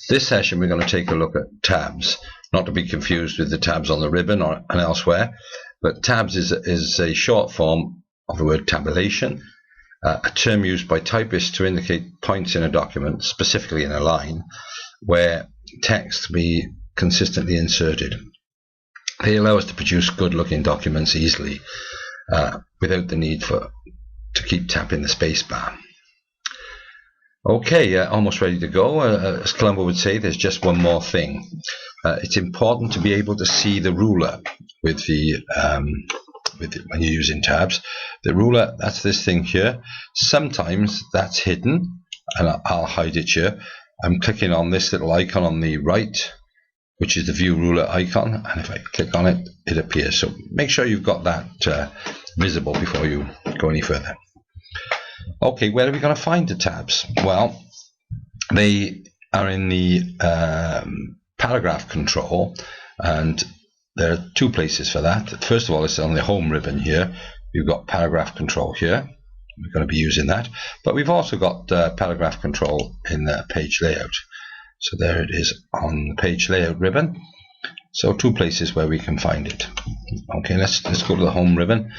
This session we're going to take a look at tabs, not to be confused with the tabs on the ribbon and elsewhere, but tabs is a short form of the word tabulation, a term used by typists to indicate points in a document, specifically in a line, where text be consistently inserted. They allow us to produce good-looking documents easily without the need to keep tapping the space bar. Okay, almost ready to go. As Columbo would say, there's just one more thing. It's important to be able to see the ruler when you're using tabs. The ruler, that's this thing here. Sometimes that's hidden, and I'll hide it here. I'm clicking on this little icon on the right, which is the view ruler icon, and if I click on it, it appears. So make sure you've got that visible before you go any further. Okay, where are we going to find the tabs? Well, they are in the paragraph control, and there are two places for that. First of all, it's on the home ribbon here. We've got paragraph control here. We're going to be using that, but we've also got paragraph control in the page layout. So there it is on the page layout ribbon. So two places where we can find it. Okay, let's go to the home ribbon,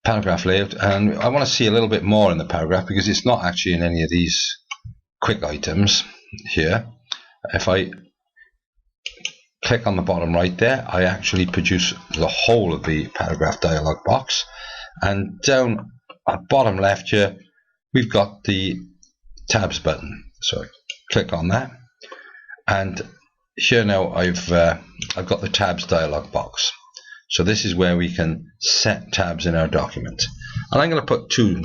paragraph layout, and I want to see a little bit more in the paragraph because it's not actually in any of these quick items here. If I click on the bottom right there, I actually produce the whole of the paragraph dialog box, and down at bottom left here we've got the tabs button. So I click on that, and here now I've got the tabs dialog box. So this is where we can set tabs in our document, and I'm going to put two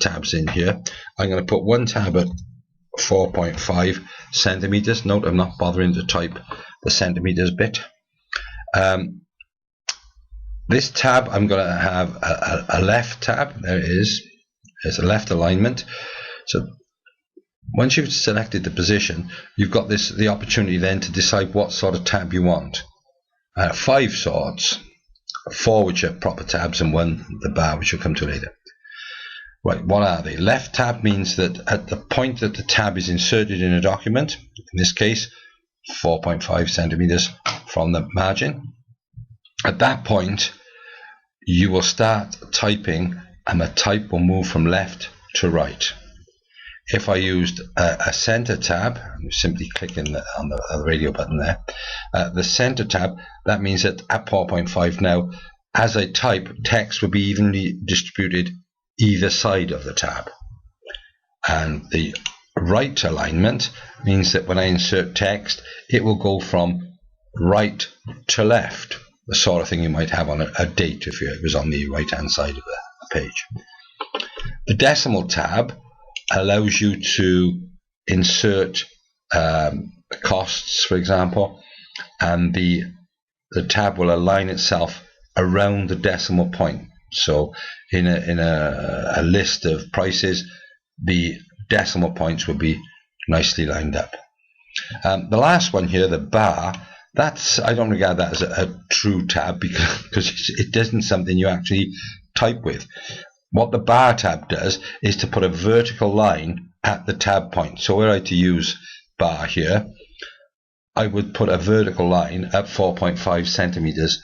tabs in here. I'm going to put one tab at 4.5 centimeters. Note I'm not bothering to type the centimeters bit. This tab, I'm going to have a left tab. There it is. There's a left alignment. So once you've selected the position, you've got the opportunity then to decide what sort of tab you want. 5 sorts, 4 which are proper tabs and 1 the bar, which we'll come to later. Right, what are they? Left tab means that at the point that the tab is inserted in a document, in this case 4.5 centimeters from the margin, at that point you will start typing and the type will move from left to right. If I used a center tab, I'm simply clicking on the radio button there, the center tab, that means that at 4.5 now, as I type, text will be evenly distributed either side of the tab. And the right alignment means that when I insert text, it will go from right to left, the sort of thing you might have on a date if it was on the right hand side of the page. The decimal tab allows you to insert costs, for example, and the tab will align itself around the decimal point. So in a list of prices, the decimal points will be nicely lined up. The last one here, the bar, I don't regard that as a true tab because it isn't something you actually type with. What the bar tab does is to put a vertical line at the tab point. So were I to use bar here, I would put a vertical line at 4.5 centimeters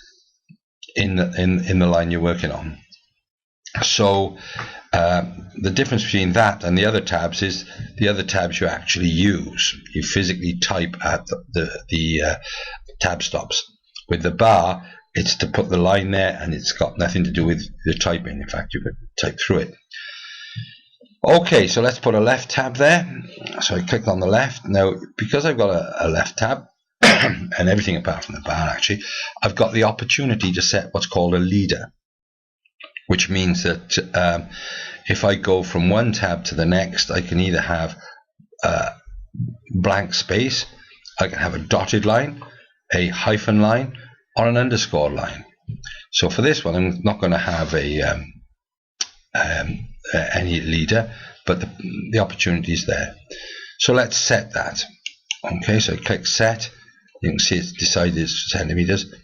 in the line you're working on. So the difference between that and the other tabs is the other tabs you actually use. You physically type at the tab stops. With the bar, it's to put the line there, and it's got nothing to do with the typing. In fact, you could type through it. Okay, so let's put a left tab there. So I clicked on the left. Now, because I've got a left tab, and everything apart from the bar actually, I've got the opportunity to set what's called a leader, which means that if I go from one tab to the next, I can either have a blank space, I can have a dotted line, a hyphen line, or an underscore line. So for this one, I'm not going to have any leader, but the opportunity is there. So let's set that. Okay, so I click set. You can see it's decided centimeters.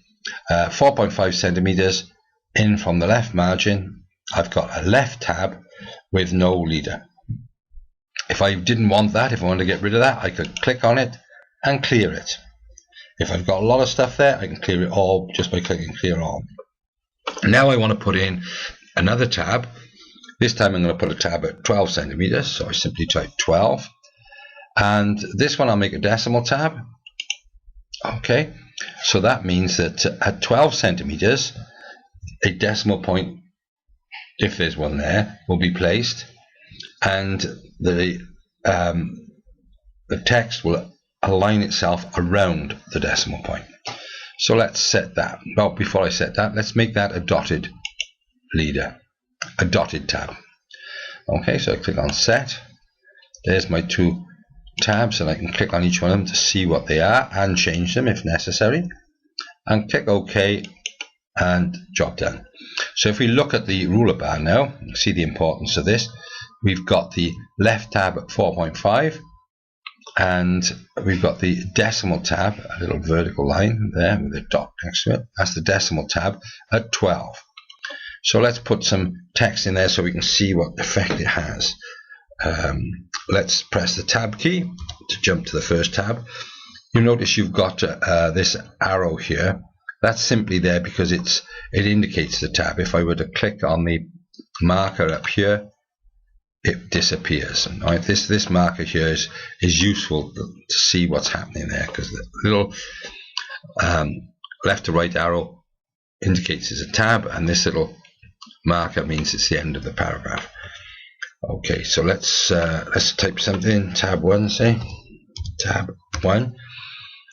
4.5 centimeters in from the left margin. I've got a left tab with no leader. If I didn't want that, if I wanted to get rid of that, I could click on it and clear it. If I've got a lot of stuff there, I can clear it all just by clicking clear all. Now I want to put in another tab. This time I'm going to put a tab at 12 centimeters, so I simply type 12. And this one I'll make a decimal tab. Okay, so that means that at 12 centimeters, a decimal point, if there's one there, will be placed, and the text will align itself around the decimal point. So let's set that. Well, before I set that, let's make that a dotted leader, a dotted tab. Okay, so I click on set. There's my two tabs, and I can click on each one of them to see what they are and change them if necessary, and click OK, and job done. So if we look at the ruler bar now, see the importance of this. We've got the left tab at 4.5, and we've got the decimal tab, a little vertical line there with a dot next to it. That's the decimal tab at 12. So let's put some text in there so we can see what effect it has. Let's press the tab key to jump to the first tab. You notice you've got this arrow here. That's simply there because it indicates the tab. If I were to click on the marker up here, it disappears. Right? This marker here is useful to see what's happening there, because the little left to right arrow indicates it's a tab, and this little marker means it's the end of the paragraph. Okay, so let's type something in, tab 1, say, tab 1,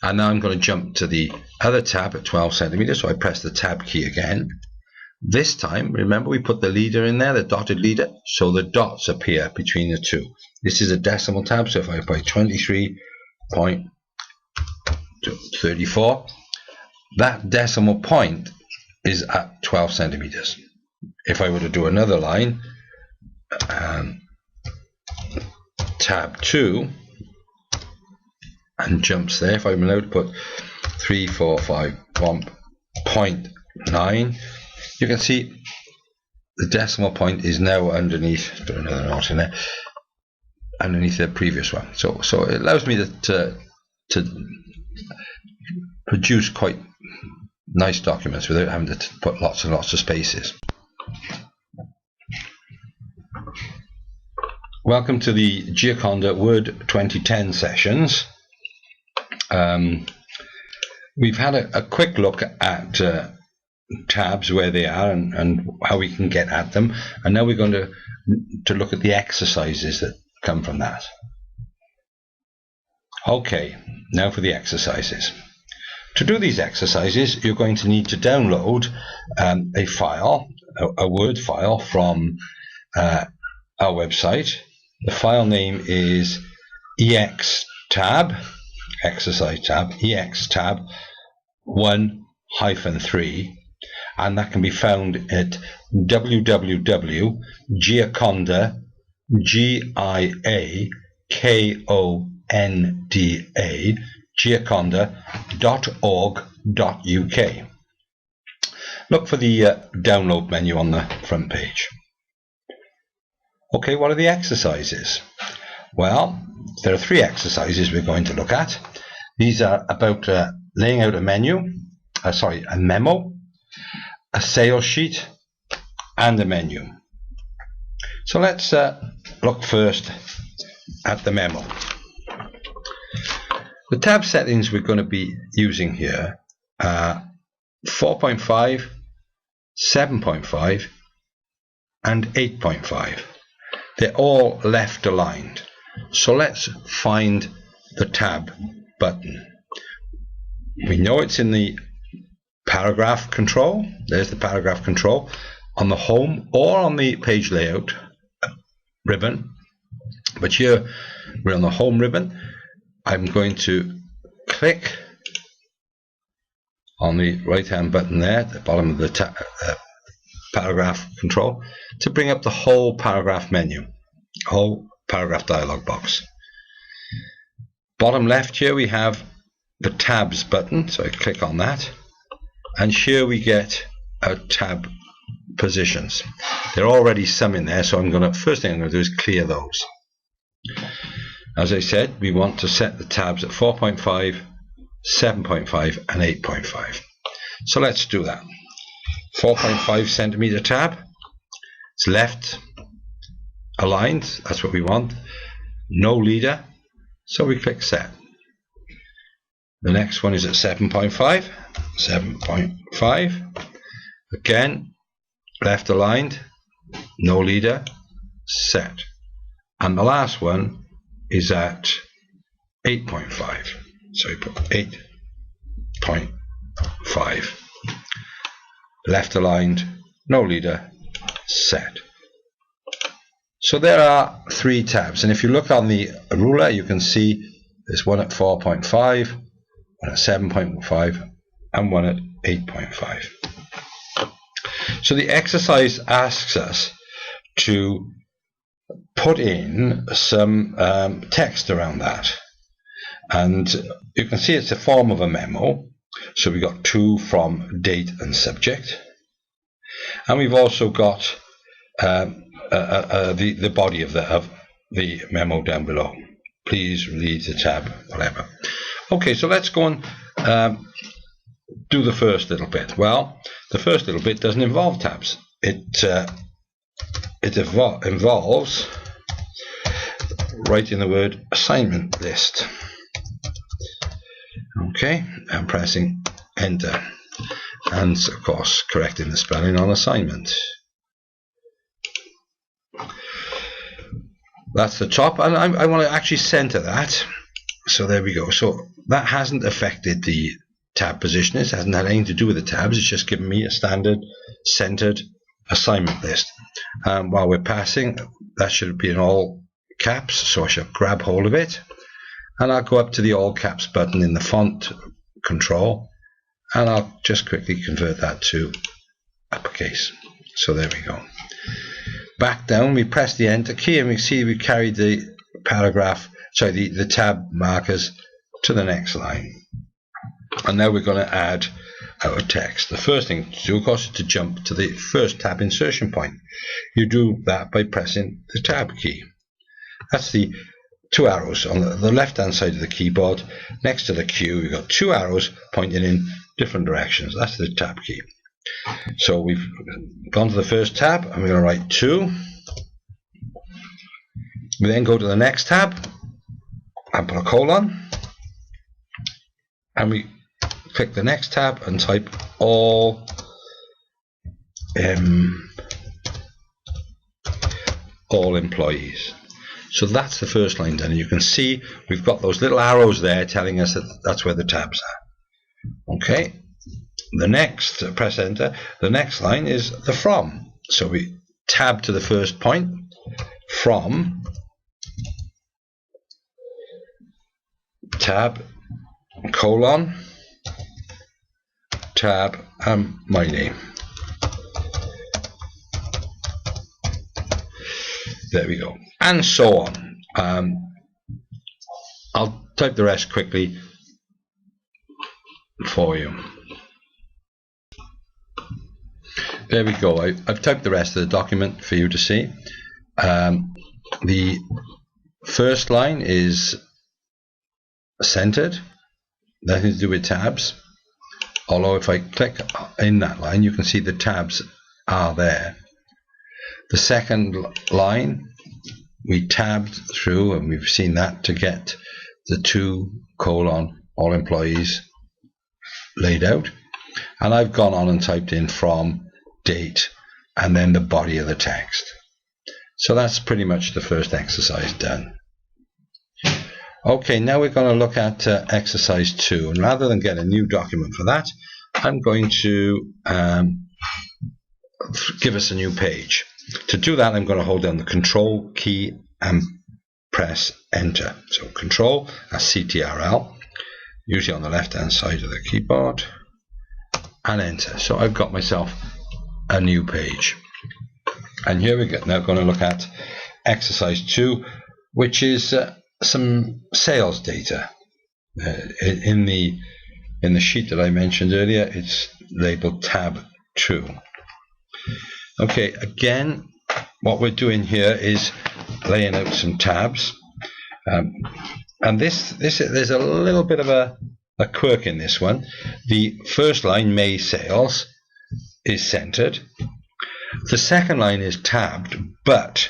and now I'm going to jump to the other tab at 12 centimeters, so I press the tab key again. This time, remember, we put the leader in there, the dotted leader, so the dots appear between the two. This is a decimal tab, so if I put 23.34, that decimal point is at 12 centimeters. If I were to do another line, tab 2, and jumps there, if I'm allowed to put 345.9, you can see the decimal point is now underneath, put another note in there, underneath the previous one. So it allows me to produce quite nice documents without having to put lots and lots of spaces. Welcome to the Gioconda Word 2010 sessions. We've had a quick look at tabs, where they are and how we can get at them, and now we're going to look at the exercises that come from that. Okay, now for the exercises. To do these exercises, you're going to need to download a file, a Word file from our website. The file name is extab, exercise tab, extab 1-3, and that can be found at www.gioconda, Giaconda, gioconda.org.uk. Look for the download menu on the front page. Okay, what are the exercises? Well, there are 3 exercises we're going to look at. These are about laying out a memo, a sales sheet, and a menu. So let's look first at the memo. The tab settings we're going to be using here are 4.5, 7.5, and 8.5. They're all left aligned. So let's find the tab button. We know it's in the paragraph control. There's the paragraph control on the home or on the page layout ribbon. But here we're on the home ribbon. I'm going to click on the right hand button there at the bottom of the paragraph control to bring up the whole paragraph menu, whole paragraph dialog box. Bottom left here we have the tabs button, so I click on that, and here we get our tab positions. There are already some in there, so first thing I'm going to do is clear those. As I said, we want to set the tabs at 4.5, 7.5 and 8.5. So let's do that. 4.5 centimeter tab. It's left aligned, that's what we want. No leader, so we click set. The next one is at 7.5, 7.5. Again, left aligned, no leader, set. And the last one is at 8.5. So we put 8.5. Left aligned, no leader, set. So there are 3 tabs, and if you look on the ruler, you can see there's one at 4.5, one at 7.5, and one at 8.5. So the exercise asks us to put in some text around that, and you can see it's a form of a memo. So we've got to, from, date and subject, and we've also got the body of the memo down below. Please read the tab, whatever. Okay, so let's go and do the first little bit. Well, the first little bit doesn't involve tabs. It involves writing the word assignment list. Okay, and pressing enter, and of course correcting the spelling on assignment. That's the top, and I want to actually center that. So there we go. So that hasn't affected the tab position. It hasn't had anything to do with the tabs. It's just given me a standard centered assignment list. While we're passing, that should be in all caps, so I shall grab hold of it, and I'll go up to the all caps button in the font control, and I'll just quickly convert that to uppercase. So there we go. Back down, we press the enter key, and we see we carried the the tab markers to the next line. And now we're going to add our text. The first thing to do, of course, is to jump to the first tab insertion point. You do that by pressing the tab key. That's the 2 arrows on the left hand side of the keyboard. Next to the Q, we've got 2 arrows pointing in different directions. That's the tab key. So we've gone to the first tab, and we're going to write 2. We then go to the next tab and put a colon, and we click the next tab and type all employees. So that's the first line done, and you can see we've got those little arrows there telling us that that's where the tabs are. Okay, the next, press enter, the next line is the from. So we tab to the first point, from, tab, colon, tab, and my name. There we go, and so on. I'll type the rest quickly for you. There we go. I've typed the rest of the document for you to see. The first line is centered, nothing to do with tabs. Although if I click in that line, you can see the tabs are there. The second line, we tabbed through, and we've seen that to get the 2 colon all employees laid out. And I've gone on and typed in from, date, and then the body of the text. So that's pretty much the first exercise done. Okay, now we're going to look at exercise 2, and rather than get a new document for that, I'm going to give us a new page. To do that, I'm going to hold down the control key and press enter. So control, that's CTRL, usually on the left hand side of the keyboard, and enter. So I've got myself a new page. And here we go. Now going to look at exercise 2, which is some sales data. In the sheet that I mentioned earlier, it's labeled tab 2. Okay, again, what we're doing here is laying out some tabs, And there's a little bit of a quirk in this one. The first line, May sales, is centered. The second line is tabbed, but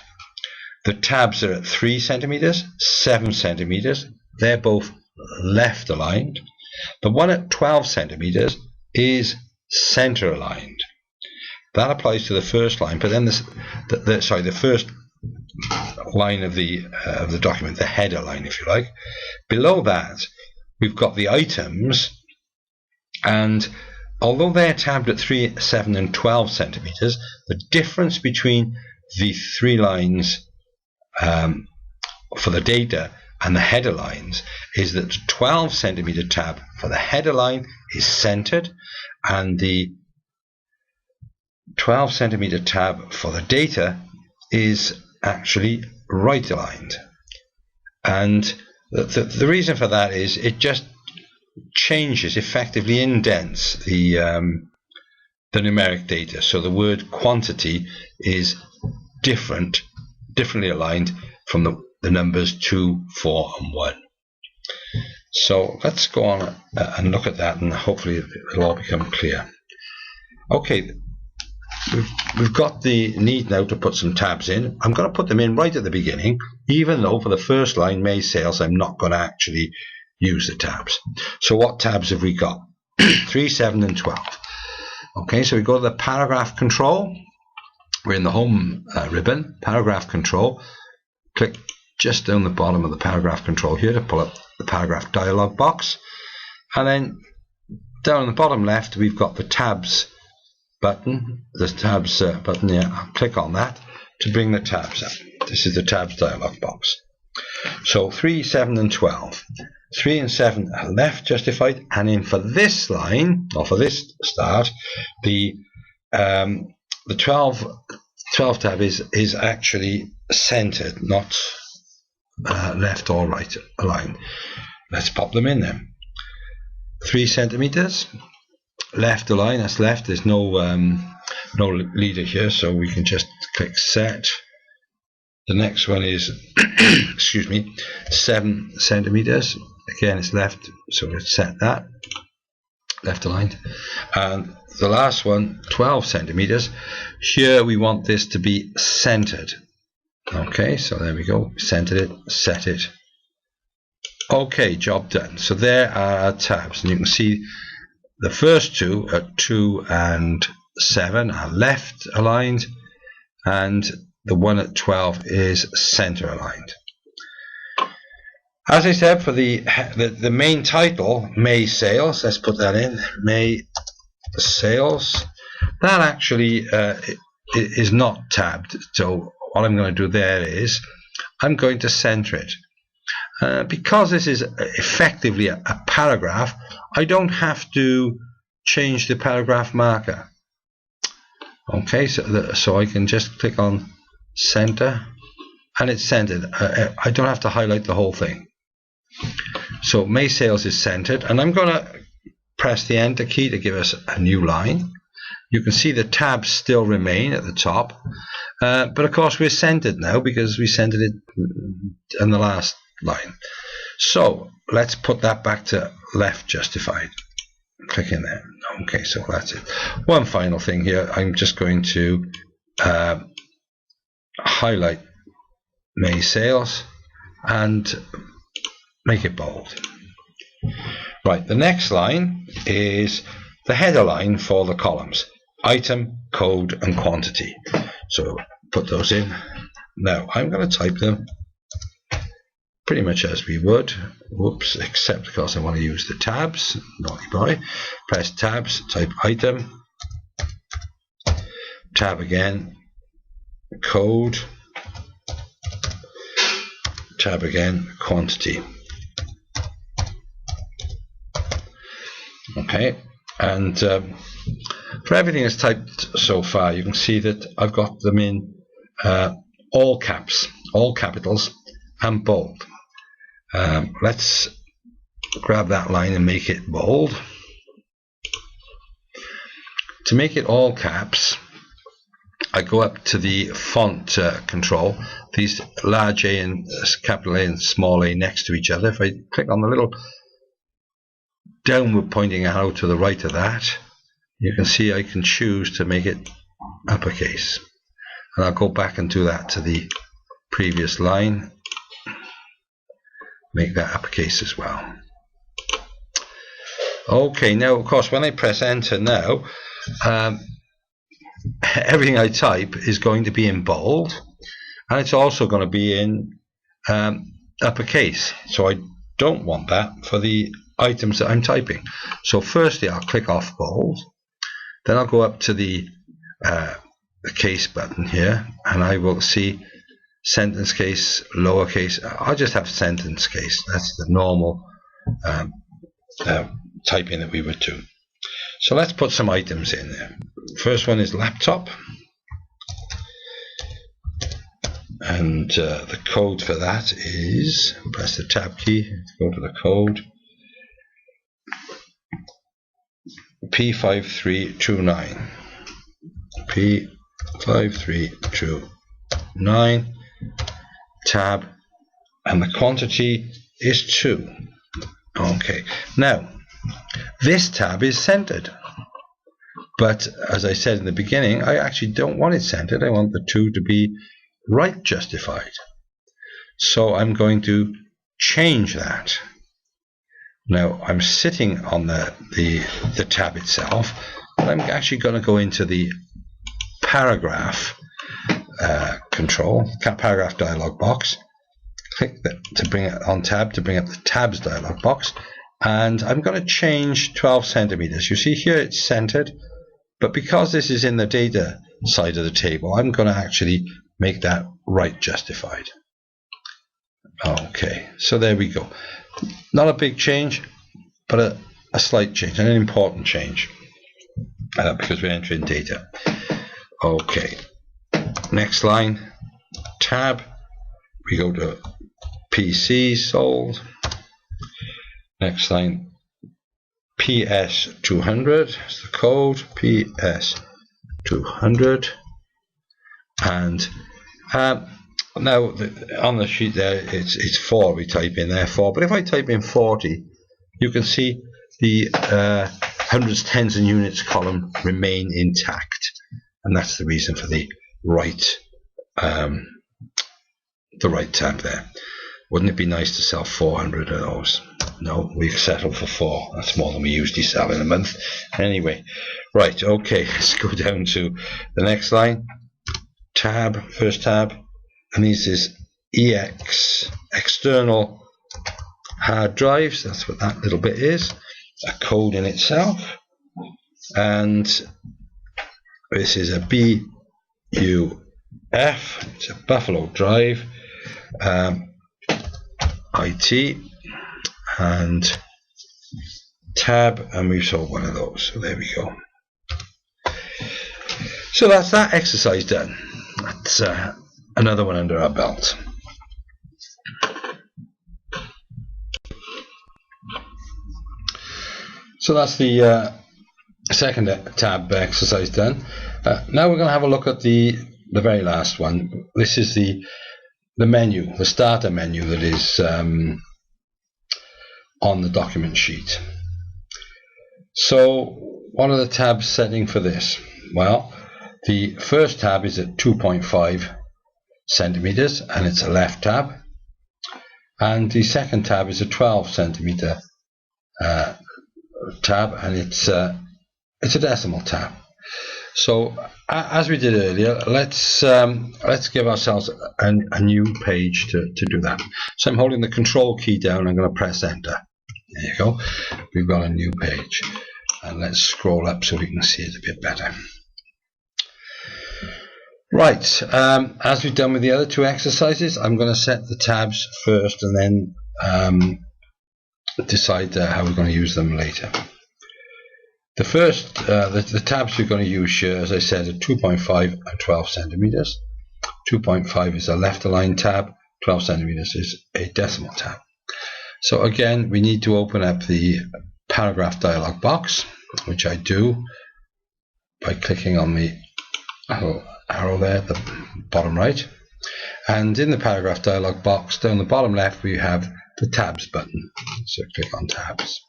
the tabs are at 3 centimeters, 7 centimeters. They're both left aligned. The one at 12 centimeters is center aligned. That applies to the first line, but then the first line of the document, the header line, if you like. Below that, we've got the items, and although they're tabbed at 3, 7, and 12 centimeters, the difference between the 3 lines for the data and the header lines is that the 12 centimeter tab for the header line is centered, and the 12 centimeter tab for the data is actually right aligned. And the reason for that is it just changes, effectively indents the numeric data. So the word quantity is differently aligned from the numbers 2, 4, and 1. So let's go on and look at that, and hopefully it'll all become clear. Okay, we've got the need now to put some tabs in. I'm going to put them in right at the beginning, even though for the first line, May sales, I'm not going to actually use the tabs. So what tabs have we got? 3, 7, and 12. Okay, so we go to the paragraph control. We're in the home ribbon, paragraph control. Click just down the bottom of the paragraph control here to pull up the paragraph dialog box. And then down on the bottom left, we've got the tabs button. The tabs button, yeah, I'll click on that to bring the tabs up. This is the tabs dialog box. So 3, 7, and 12. 3 and 7 are left justified, and then for this line, or for this start, the 12 tab is actually centered, not left or right aligned. Let's pop them in then. 3 centimeters, left align, that's left. There's no leader here, so we can just click set. The next one is, excuse me, 7 centimeters. Again, it's left, so let's set that. Left aligned. And the last one, 12 centimeters. Here we want this to be centered. Okay, so there we go. Centered it, set it. Okay, job done. So there are our tabs, and you can see the first two at 2 and 7 are left aligned, and the one at 12 is center aligned. As I said, for the main title, May sales, let's put that in, May sales, that actually is not tabbed. So what I'm going to do there is I'm going to center it. Because this is effectively a paragraph, I don't have to change the paragraph marker. Okay, so I can just click on center, and it's centered. I don't have to highlight the whole thing. So May sales is centered, and I'm going to press the enter key to give us a new line. You can see the tabs still remain at the top, but of course we're centered now because we centered it in the last line. So let's put that back to left justified. Click in there. Okay, so that's it. One final thing here, I'm just going to highlight May sales and make it bold. Right, the next line is the header line for the columns, item, code, and quantity. So put those in. Now I'm going to type them pretty much as we would. Whoops, except because I want to use the tabs. Naughty boy. Press tabs, type item, tab again, code, tab again, quantity. Okay, and for everything that's typed so far, you can see that I've got them in all caps, all capitals, and bold. Let's grab that line and make it bold. To make it all caps, I go up to the font control, these large A and capital A and small a next to each other. If I click on the little downward pointing arrow to the right of that, you can see I can choose to make it uppercase. And I'll go back and do that to the previous line, make that uppercase as well. Okay, now of course when I press enter now, everything I type is going to be in bold, and it's also going to be in uppercase. So I don't want that for the items that I'm typing. So firstly I'll click off bold, then I'll go up to the case button here, and I will see sentence case, lowercase. I'll just have sentence case. That's the normal typing that we would do. So let's put some items in there. First one is laptop, and the code for that is, press the tab key to go to the code, P5329. P5329, tab, and the quantity is 2. Okay, now this tab is centered, but as I said in the beginning, I actually don't want it centered. I want the 2 to be right justified. So I'm going to change that. Now I'm sitting on the tab itself, but I'm actually going to go into the paragraph control, paragraph dialog box, click that to bring it on tab, to bring up the tabs dialog box, and I'm going to change 12 centimeters. You see here it's centered, but because this is in the data side of the table, I'm going to actually make that right justified. Okay, so there we go. Not a big change, but a slight change, and an important change, because we're entering data. Okay, next line, tab, we go to PC sold. Next line, PS200, that's the code, PS200. And now on the sheet there, it's 4 we type in there, 4. But if I type in 40, you can see the hundreds, tens, and units column remain intact, and that's the reason for the right tab there. Wouldn't it be nice to sell 400 of those? No, we've settled for 4. That's more than we usually sell in a month. Anyway, right, okay, let's go down to the next line. Tab, first tab, and this is EX, external hard drives. That's what that little bit is, a code in itself. And this is a BUF, it's a Buffalo drive, IT, and tab, and we've sold one of those. So there we go. So that's that exercise done. That's another one under our belt. So that's the second tab exercise done. Now we're going to have a look at the very last one. This is the menu, the starter menu that is on the document sheet. So what are the tabs setting for this? Well, the first tab is at 2.5 centimeters, and it's a left tab, and the second tab is a 12 centimeter tab, and it's a decimal tab. So as we did earlier, let's give ourselves a new page to do that. So I'm holding the control key down, I'm going to press enter. There you go, we've got a new page, and let's scroll up so we can see it a bit better. Right, as we've done with the other two exercises, I'm going to set the tabs first and then decide how we're going to use them later. The first, the tabs we're going to use here, as I said, are 2.5 and 12 centimeters. 2.5 is a left aligned tab, 12 centimeters is a decimal tab. So again, we need to open up the paragraph dialog box, which I do by clicking on the arrow there at the bottom right. And in the paragraph dialog box down the bottom left we have the tabs button. So click on tabs.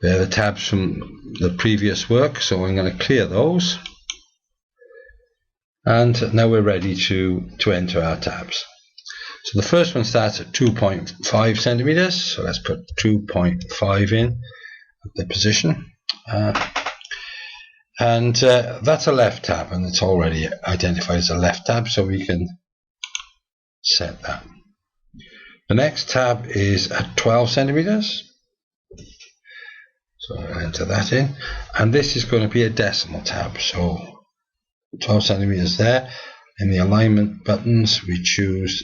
They're the tabs from the previous work, so I'm going to clear those. And now we're ready to enter our tabs. So the first one starts at 2.5 centimeters, so let's put 2.5 in at the position. And that's a left tab, and it's already identified as a left tab, so we can set that. The next tab is at 12 centimeters. So I'll enter that in, and this is going to be a decimal tab, so 12 centimeters there. In the alignment buttons we choose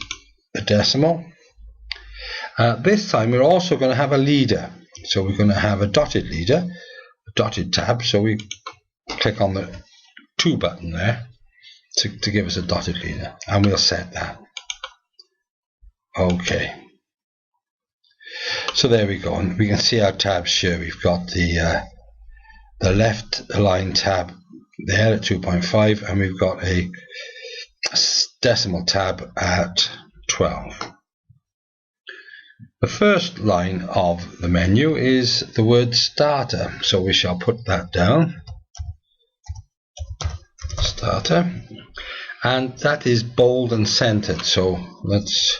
a decimal. This time we're also going to have a leader, so we're going to have a dotted leader, a dotted tab, so we click on the 2 button there to give us a dotted leader, and we'll set that. Okay. So there we go, and we can see our tabs here. We've got the left aligned tab there at 2.5, and we've got a decimal tab at 12. The first line of the menu is the word starter, so we shall put that down. Starter, and that is bold and centered, so let's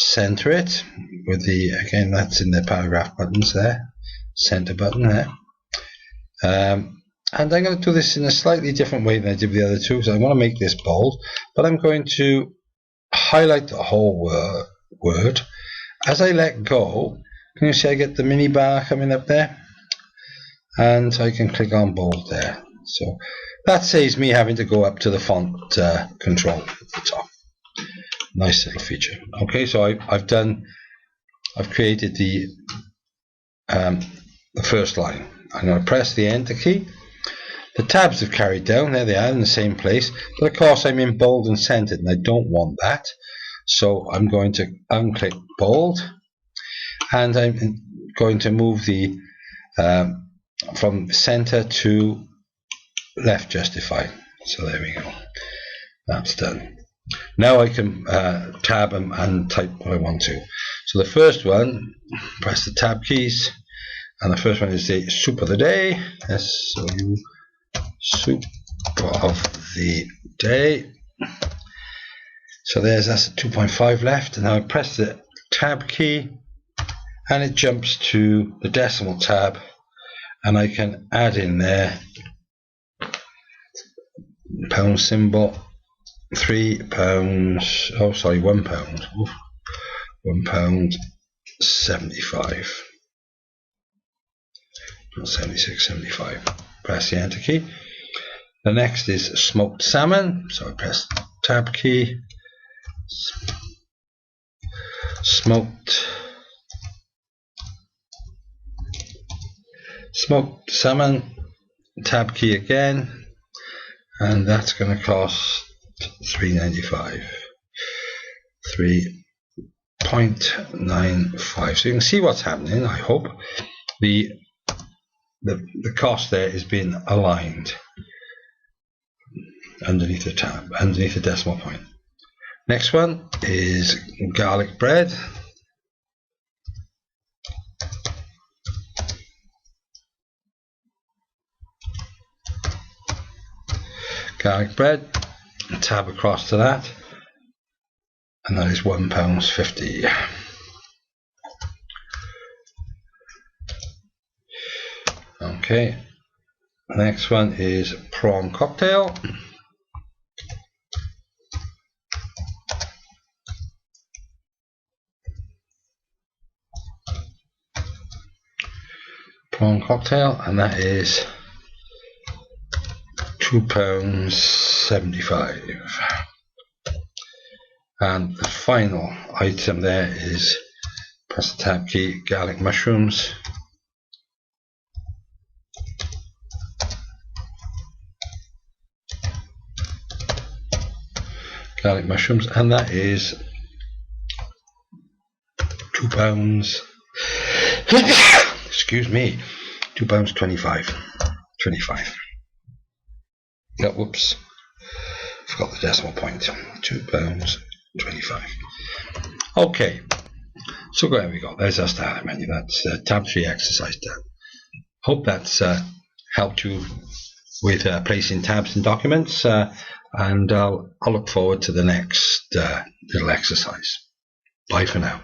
center it with the, again, that's in the paragraph buttons there, center button there. And I'm going to do this in a slightly different way than I did with the other two, so I want to make this bold, but I'm going to highlight the whole word. As I let go, can you see I get the mini bar coming up there? And I can click on bold there. So that saves me having to go up to the font control at the top. Nice little feature. Okay, so I've created the first line. I'm going to press the enter key. The tabs have carried down, there they are in the same place, but of course I'm in bold and centered and I don't want that, so I'm going to unclick bold, and I'm going to move the from center to left justify. So there we go, that's done. Now I can tab and type what I want to. So the first one, press the tab keys, and the first one is the soup of the day. S-O-U, soup of the day. So that's a 2.5 left, and now I press the tab key, and it jumps to the decimal tab, and I can add in there pound symbol. £3, oh sorry, £1, £1.75, not 76.75. Press the enter key. The next is smoked salmon, so I press the tab key, smoked salmon, tab key again, and that's going to cost $3.95, 3.95. So you can see what's happening. I hope the cost there is being aligned underneath the tab, underneath the decimal point. Next one is garlic bread. Garlic bread, tab across to that, and that is £1.50. Okay, next one is prawn cocktail. Prawn cocktail, and that is £2.75. And the final item there is, press the tab key, garlic mushrooms. Garlic mushrooms, and that is £2. Excuse me, £2.25. Yeah, whoops. Forgot the decimal point. £2.25. Okay. So there we go. There's our starter menu. That's tab 3 exercise tab. Hope that's helped you with placing tabs in documents. And I'll look forward to the next little exercise. Bye for now.